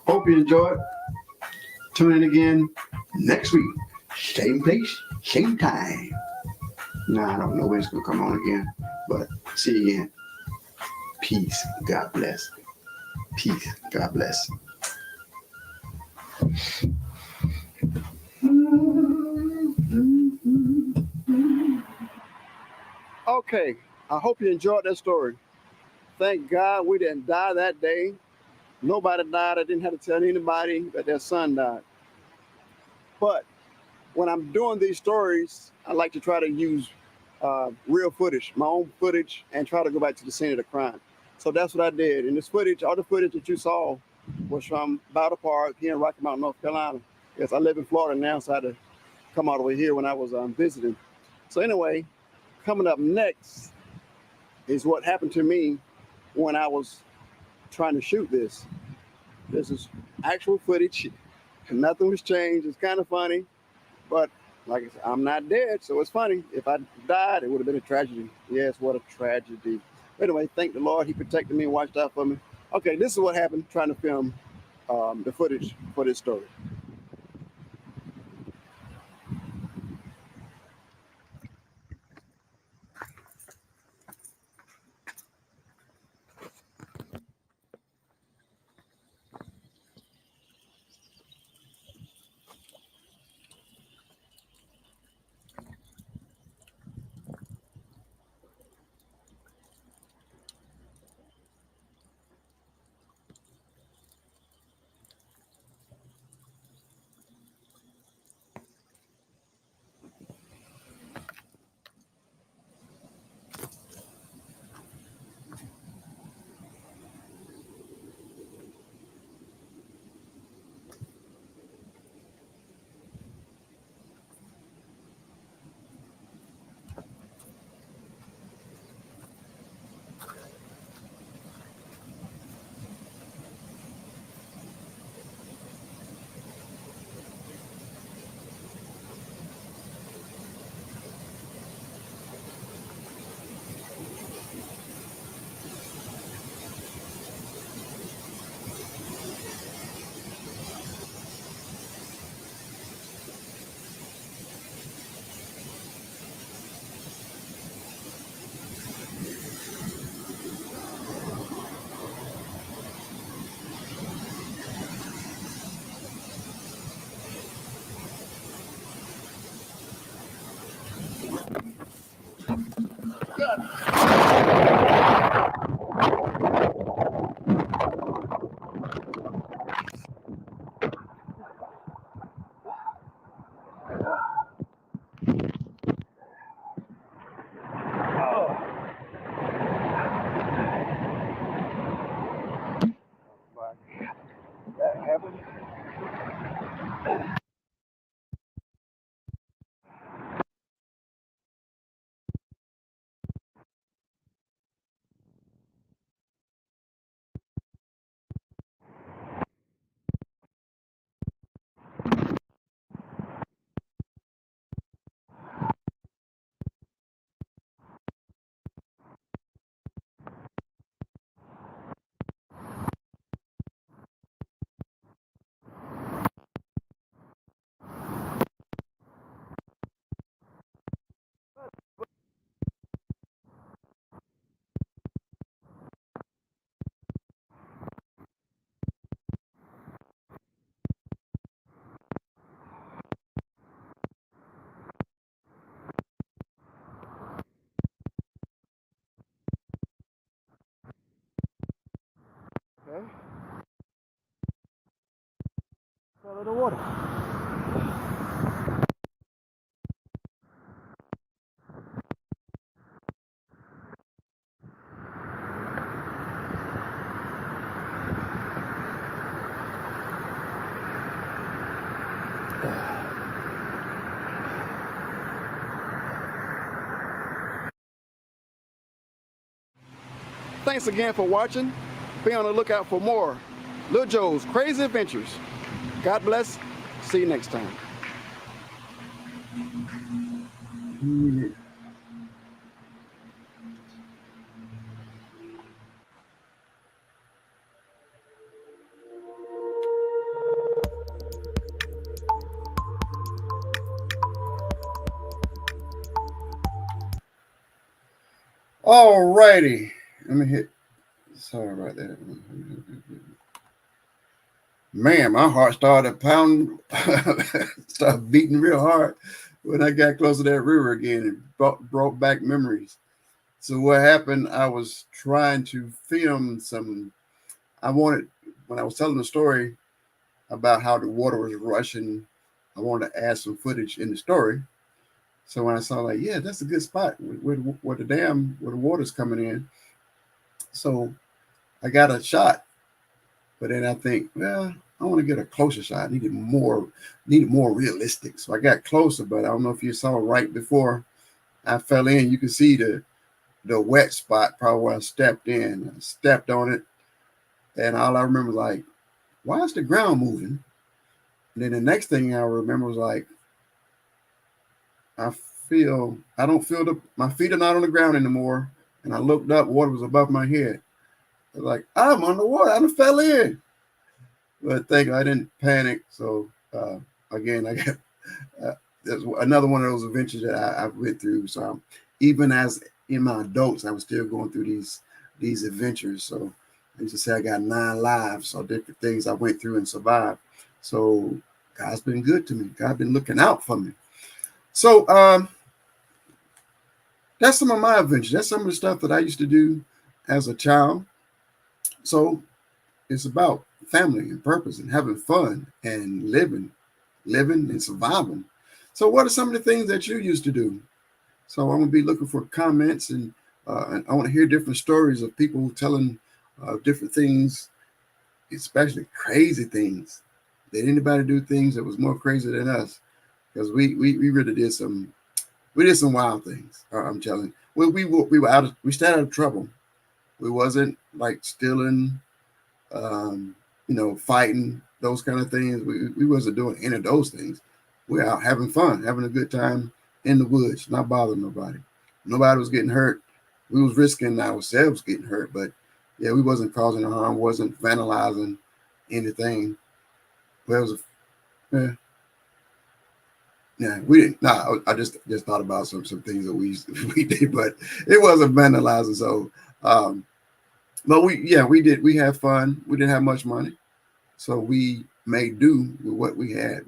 Hope you enjoyed. Tune in again next week. Same place, same time. Now, I don't know when it's going to come on again, but see you again. Peace. God bless. Peace. God bless. Okay, I hope you enjoyed that story. Thank God we didn't die that day. Nobody died. I didn't have to tell anybody that their son died. But when I'm doing these stories, I like to try to use real footage, my own footage, and try to go back to the scene of the crime. So that's what I did. And this footage, all the footage that you saw was from Battle Park here in Rocky Mount, North Carolina. Yes, I live in Florida now, so I had to come all the way here when I was visiting. So anyway, coming up next is what happened to me when I was trying to shoot this. This is actual footage. Nothing was changed. It's kind of funny, but like I said, I'm not dead, so it's funny. If I died, it would have been a tragedy. Yes, what a tragedy. Anyway, thank the Lord. He protected me and watched out for me. Okay, this is what happened trying to film the footage for this story. That happened. Okay. Fell in the water. Thanks again for watching. Be on the lookout for more Lil Joe's Crazy Adventures. God bless. See you next time. All righty. Let me hit. Sorry about that. Man, my heart started pounding, started beating real hard when I got close to that river again. It brought back memories. So what happened, I was trying to film some, when I was telling the story about how the water was rushing, I wanted to add some footage in the story. So when I saw like, yeah, that's a good spot where the water's coming in. So I got a shot, but then I think, well, I want to get a closer shot. I needed more realistic. So I got closer, but I don't know if you saw right before I fell in, you can see the wet spot, probably where I stepped in. I stepped on it, and all I remember was like, why is the ground moving? And then the next thing I remember was like, I don't feel my feet are not on the ground anymore. And I looked up, water was above my head. I was like, I'm underwater. I done fell in. But I didn't panic. So again, I got there's another one of those adventures that I went through. So even as in my adults, I was still going through these adventures. So I used to say I got 9 lives, so different things I went through and survived. So God's been good to me. God's been looking out for me. So that's some of my adventures. That's some of the stuff that I used to do as a child. So it's about family and purpose and having fun and living and surviving. So what are some of the things that you used to do? So I'm going to be looking for comments, and I want to hear different stories of people telling different things, especially crazy things. Did anybody do things that was more crazy than us? Because we really did some wild things. I'm telling you. We stayed out of trouble. We wasn't like stealing, fighting, those kind of things. We wasn't doing any of those things. We're out having fun, having a good time in the woods, not bothering nobody. Nobody was getting hurt. We was risking ourselves getting hurt, but yeah, we wasn't causing harm, wasn't vandalizing anything. Well, it was yeah, we didn't. No, I just thought about some things that we did, but it wasn't vandalizing. So, but we did. We had fun. We didn't have much money, so we made do with what we had.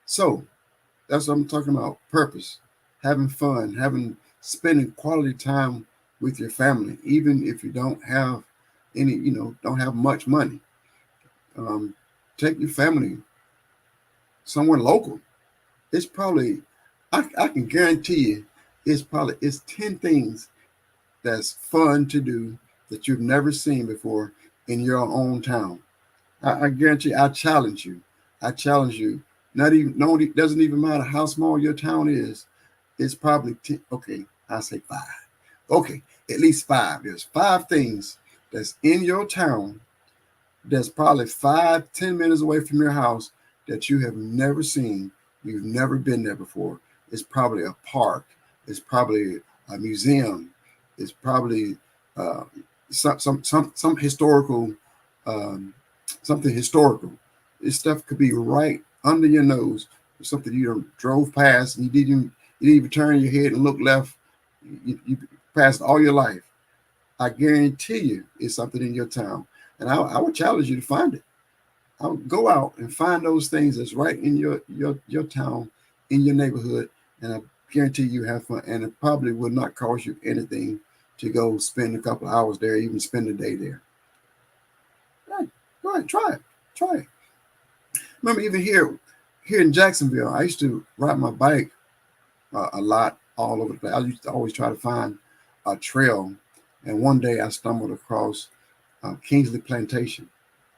So that's what I'm talking about. Purpose, having fun, having spending quality time with your family, even if you don't have any, don't have much money. Take your family somewhere local. It's probably, I can guarantee you, it's 10 things that's fun to do that you've never seen before in your own town. I guarantee you, I challenge you. I challenge you. Not even, no, it doesn't even matter how small your town is. It's probably 10, okay, I say 5. Okay, at least 5. There's 5 things that's in your town that's probably 5-10 minutes away from your house that you have never seen. You've never been there before. It's probably a park. It's probably a museum. It's probably some historical, something historical. This stuff could be right under your nose. Something you drove past and you didn't even turn your head and look left. You passed all your life. I guarantee you, it's something in your town, and I would challenge you to find it. I would go out and find those things that's right in your town, in your neighborhood, and I guarantee you have fun. And it probably will not cost you anything to go spend a couple of hours there, even spend a day there. Right. Go ahead, try it. Remember, even here in Jacksonville, I used to ride my bike a lot all over the place. I used to always try to find a trail, and one day I stumbled across Kingsley Plantation.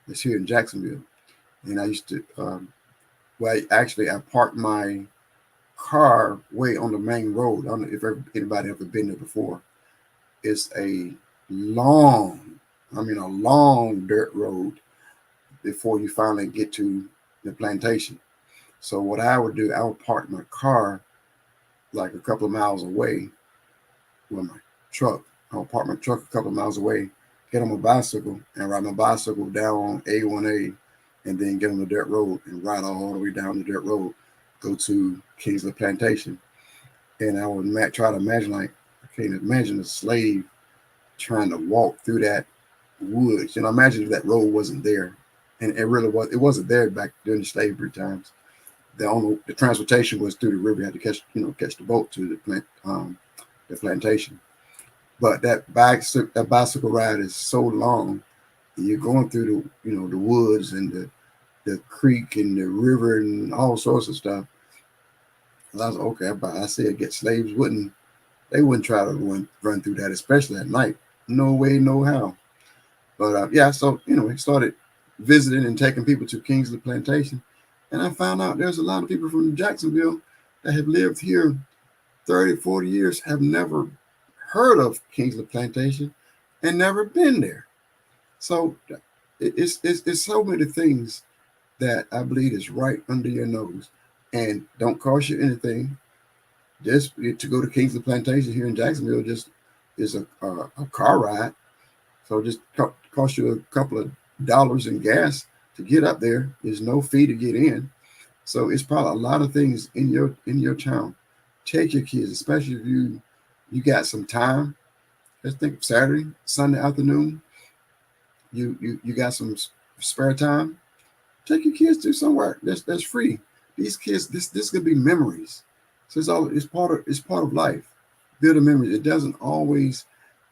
It's here in Jacksonville, and I used to. I parked my car way on the main road. I don't know if anybody ever been there before. It's a long dirt road before you finally get to the plantation. So what I would do, I would park my car like a couple of miles away with my truck. I would park my truck a couple of miles away, get on my bicycle and ride my bicycle down on A1A, and then get on the dirt road and ride all the way down the dirt road, go to Kingsley Plantation. And I would try to imagine, like, I can't imagine a slave trying to walk through that woods. Imagine if that road wasn't there. And it wasn't there back during the slavery times. The transportation was through the river. You had to catch the boat to the plantation. But that bicycle ride is so long. And you're going through the woods and the creek and the river and all sorts of stuff. And I was okay. But I said, slaves wouldn't try to run through that, especially at night. No way, no how. But so started visiting and taking people to Kingsley Plantation, and I found out there's a lot of people from Jacksonville that have lived here 30, 40 years, have never heard of Kingsley Plantation and never been there. So it's so many things that I believe is right under your nose and don't cost you anything. Just to go to Kingsley Plantation here in Jacksonville just is a car ride. So just cost you a couple of dollars in gas to get up there. There's no fee to get in. So it's probably a lot of things in your town. Take your kids, especially if you got some time. Let's think of Saturday, Sunday afternoon. You got some spare time. Take your kids to somewhere that's free. These kids, this could be memories. So it's part of life. Build a memory. It doesn't always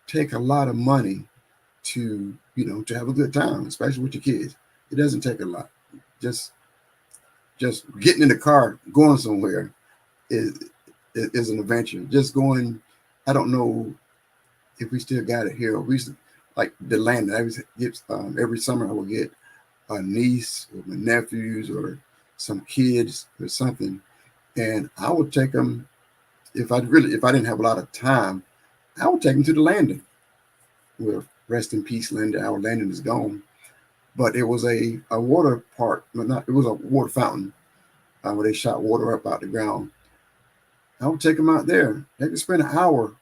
take a lot of money to have a good time, especially with your kids. It doesn't take a lot. Just getting in the car, going somewhere is an adventure. Just going, I don't know if we still got it here. We used to, like the land that I was every summer I would get a niece or my nephews or some kids or something, and I would take them if I didn't have a lot of time. I would take them to the landing. Well, rest in peace, Landon. Our landing is gone, but it was a water park, but it was a water fountain where they shot water up out the ground. I would take them out there. They could spend an hour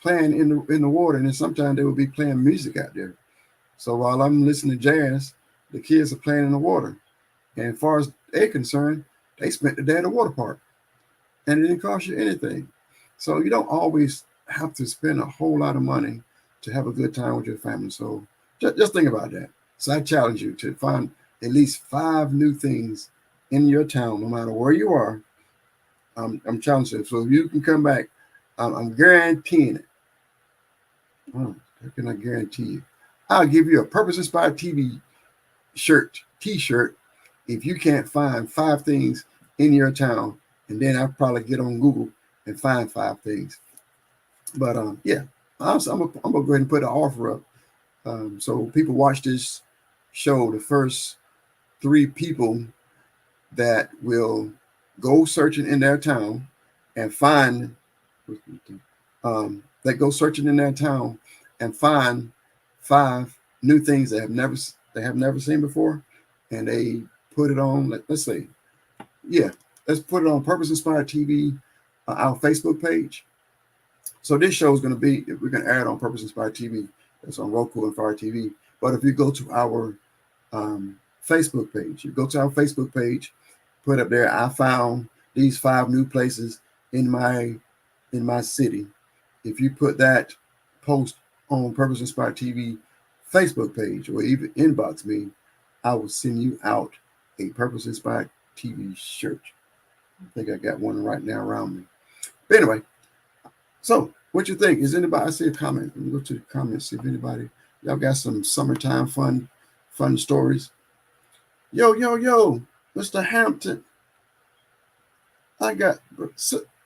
playing in the water, and then sometimes they would be playing music out there. So while I'm listening to jazz, the kids are playing in the water. And as far as they're concerned, they spent the day at the water park, and it didn't cost you anything. So you don't always have to spend a whole lot of money to have a good time with your family. So just think about that. So I challenge you to find at least 5 new things in your town, no matter where you are. I'm challenging you. So you can come back I'm guaranteeing it. Oh, how can I guarantee you? I'll give you a Purpose Inspired TV t-shirt, if you can't find 5 things in your town, and then I'll probably get on Google and find 5 things. But yeah, I'm gonna go ahead and put an offer up. So people watch this show, the first 3 people that will go searching in their town and find that go searching in their town and find 5 new things they have never seen before, and they put it on. Let's say, yeah, let's put it on Purpose Inspired TV, our Facebook page. So this show is going to be, we're going to add on Purpose Inspired TV. That's on Roku and Fire TV. But if you go to our Facebook page, put up there, I found these 5 new places in my city. If you put that post on Purpose Inspired TV Facebook page, or even inbox me, I will send you out a Purpose Inspired TV shirt. I think I got one right now around me. But anyway, so what you think? Is anybody? I see a comment. Let me go to the comments, see if anybody, y'all got some summertime fun stories. Yo, Mr. Hampton. I got,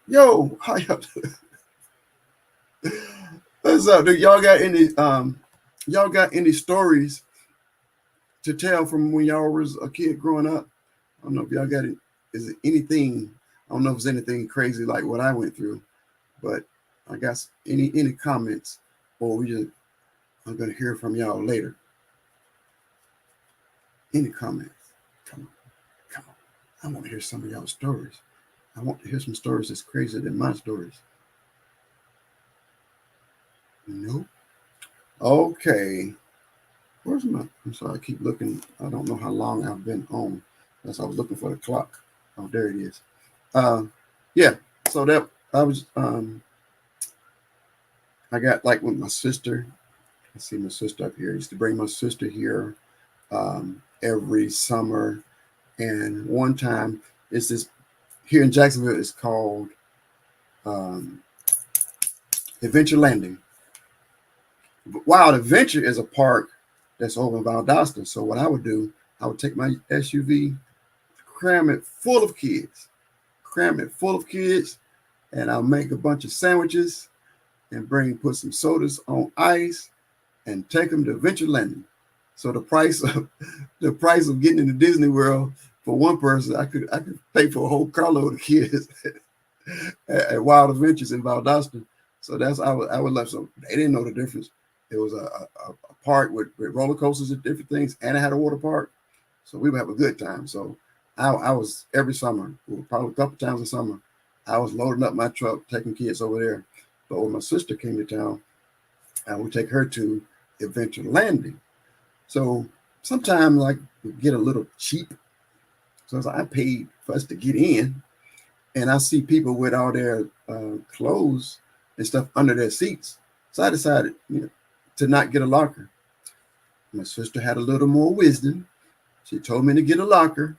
yo, how y'all doing? What's up, dude? Y'all got any stories to tell from when y'all was a kid growing up? I don't know if y'all got it. Is it anything? I don't know if it's anything crazy like what I went through, but I got any comments, or I'm gonna hear from y'all later. Any comments? Come on. I want to hear some of y'all stories. I want to hear some stories that's crazier than my stories. Nope. Okay. Where's my? I'm sorry. I keep looking. I don't know how long I've been on. That's I was looking for the clock. Oh, there it is. Yeah. So that I was. I got like with my sister. I see my sister up here. I used to bring my sister here every summer, and one time it's this here in Jacksonville. It's called Adventure Landing. Wild Adventure is a park that's over in Valdosta. So what I would do, I would take my SUV, cram it full of kids, and I'll make a bunch of sandwiches and put some sodas on ice and take them to Adventure Landing. So the price of getting into Disney World for one person, I could pay for a whole carload of kids at Wild Adventures in Valdosta. So that's I would love. So they didn't know the difference. It was a park with roller coasters and different things, and it had a water park. So we would have a good time. So I was every summer, probably a couple times a summer, I was loading up my truck, taking kids over there. But when my sister came to town, I would take her to Adventure Landing. So sometimes like we get a little cheap. So I paid for us to get in, and I see people with all their clothes and stuff under their seats. So I decided, to not get a locker. My sister had a little more wisdom. She told me to get a locker,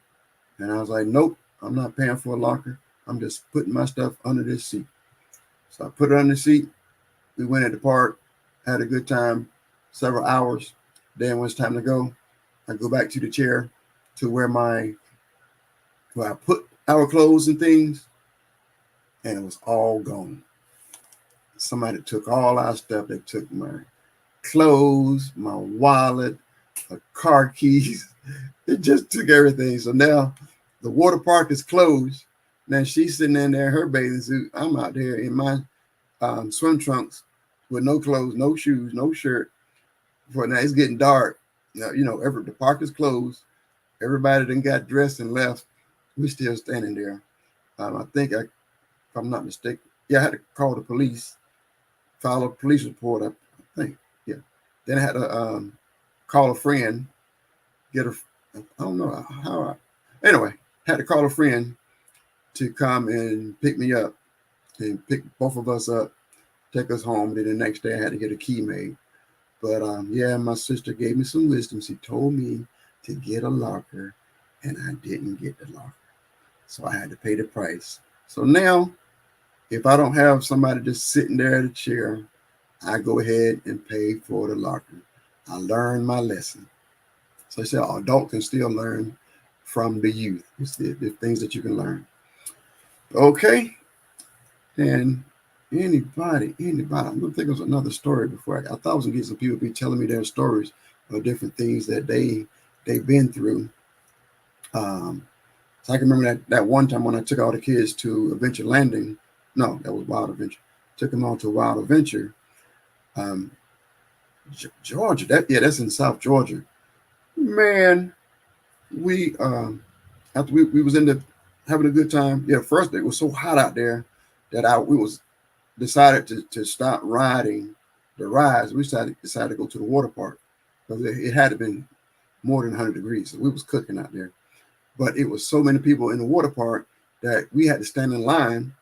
and I was like, nope, I'm not paying for a locker. I'm just putting my stuff under this seat. So I put it under the seat. We went at the park, had a good time, several hours. Then when it's time to go, I go back to the chair to where I put our clothes and things, and it was all gone. Somebody took all our stuff. They took my clothes, my wallet, my car keys. It just took everything. So now the water park is closed. Now she's sitting in there in her bathing suit. I'm out there in my swim trunks with no clothes, no shoes, no shirt. For now it's getting dark. Now, the park is closed. Everybody then got dressed and left. We're still standing there. I think, if I'm not mistaken, I had to call the police, file a police report, I think. Yeah. Then I had to call a friend, I don't know how anyway, had to call a friend to come and pick me up and pick both of us up, take us home. Then the next day I had to get a key made. But my sister gave me some wisdom. She told me to get a locker, and I didn't get the locker. So I had to pay the price. So now if I don't have somebody just sitting there at a chair, I go ahead and pay for the locker. I learned my lesson. So I said, adult can still learn from the youth. It's the things that you can learn. Okay. And anybody, I'm gonna think of another story before I thought I was gonna get some people be telling me their stories of different things that they've been through. So I can remember that one time when I took all the kids to Adventure Landing. No, that was Wild Adventure. Took them all to Wild Adventure. Georgia, that's in South Georgia. Man, we after we was having a good time. Yeah, first it was so hot out there that we decided to stop riding the rides. We decided to go to the water park because it had to been more than 100 degrees. So we was cooking out there. But it was so many people in the water park that we had to stand in line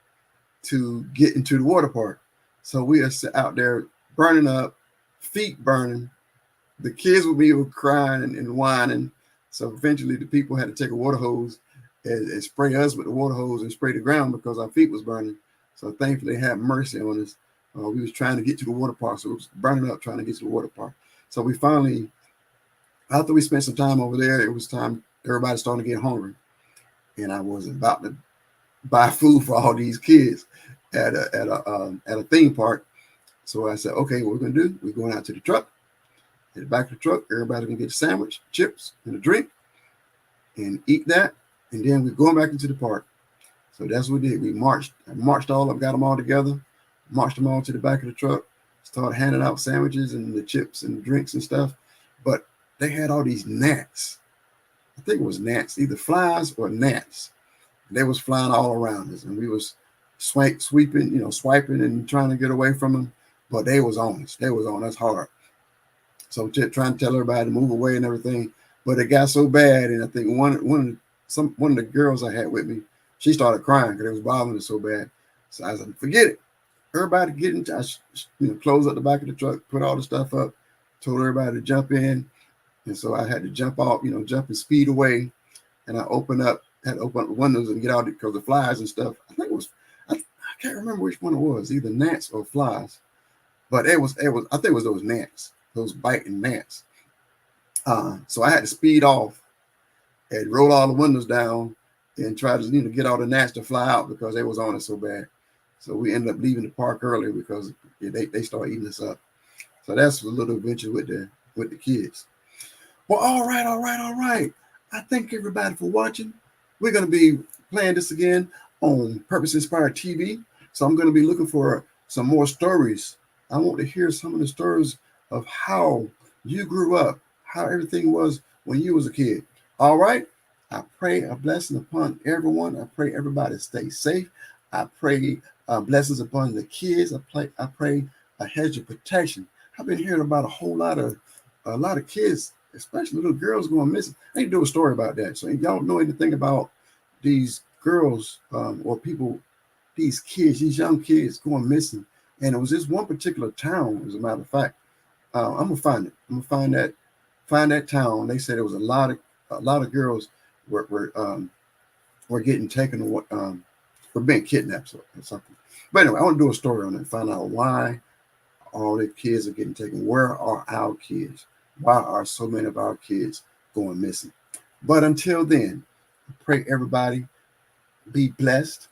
to get into the water park. So we are out there burning up, feet burning. The kids were crying and whining. So eventually the people had to take a water hose and spray us with the water hose and spray the ground because our feet was burning. So thankfully they had mercy on us. We was trying to get to the water park. So it was burning up trying to get to the water park. So we finally, after we spent some time over there, it was time, everybody starting to get hungry. And I was about to buy food for all these kids at a theme park. So I said, okay, what we're going to do, we're going out to the truck. At the back of the truck, everybody's going to get a sandwich, chips, and a drink and eat that. And then we're going back into the park. So that's what we did. I marched all up, got them all together, marched them all to the back of the truck, started handing out sandwiches and the chips and the drinks and stuff. But they had all these gnats. I think it was gnats, either flies or gnats. They was flying all around us, and we was sweeping, swiping and trying to get away from them. But they was on us. They was on us hard. So trying to tell everybody to move away and everything. But it got so bad, and I think one of the girls I had with me, she started crying because it was bothering her so bad. So I said, forget it. Everybody get in touch, close up the back of the truck, put all the stuff up, told everybody to jump in. And so I had to jump off, jump and speed away. And I had to open up the windows and get out because the flies and stuff. I think it was, I can't remember which one it was, either gnats or flies. But I think it was those gnats, those biting gnats. So I had to speed off and roll all the windows down and try to get all the gnats to fly out because they was on us so bad. So we ended up leaving the park early because they started eating us up. So that's a little adventure with the kids. Well, all right. I thank everybody for watching. We're going to be playing this again on Purpose Inspired TV. So I'm going to be looking for some more stories. I want to hear some of the stories of how you grew up, how everything was when you was a kid. All right. I pray a blessing upon everyone. I pray everybody stay safe. I pray blessings upon the kids. I pray a hedge of protection. I've been hearing about a lot of kids, especially little girls, going missing. I need to do a story about that. So if y'all know anything about these girls or people, these kids, these young kids going missing, and it was this one particular town, as a matter of fact. I'm gonna find it. I'm gonna find that town. They said there was a lot of girls were getting taken away, were being kidnapped or something. But anyway, I want to do a story on it, find out why all the kids are getting taken. Where are our kids? Why are so many of our kids going missing? But until then, I pray everybody be blessed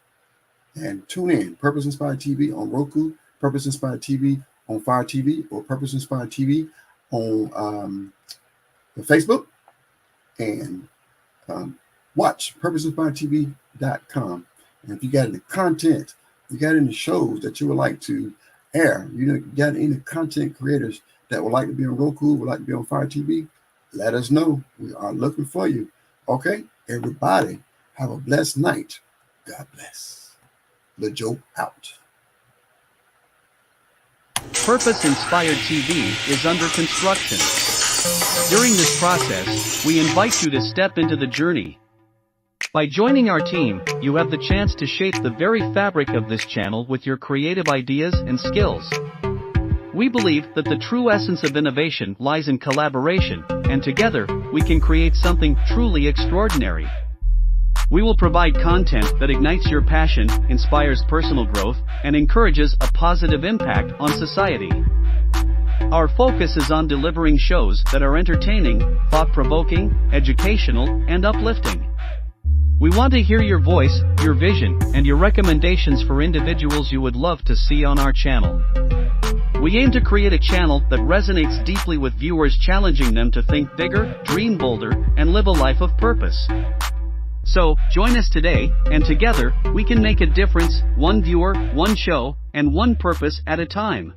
and tune in. Purpose Inspired TV on Roku, Purpose Inspired TV on Fire TV, or Purpose Inspired TV on Facebook, and watch PurposeInspiredTV.com. And if you got any content, you got any shows that you would like to air, you got any content creators that would like to be on Roku, would like to be on Fire TV, let us know. We are looking for you. Okay, everybody, have a blessed night. God bless. LeJoe out. Purpose Inspired TV is under construction. During this process, we invite you to step into the journey. By joining our team, you have the chance to shape the very fabric of this channel with your creative ideas and skills. We believe that the true essence of innovation lies in collaboration, and together, we can create something truly extraordinary. We will provide content that ignites your passion, inspires personal growth, and encourages a positive impact on society. Our focus is on delivering shows that are entertaining, thought-provoking, educational, and uplifting. We want to hear your voice, your vision, and your recommendations for individuals you would love to see on our channel. We aim to create a channel that resonates deeply with viewers, challenging them to think bigger, dream bolder, and live a life of purpose. So, join us today, and together, we can make a difference, one viewer, one show, and one purpose at a time.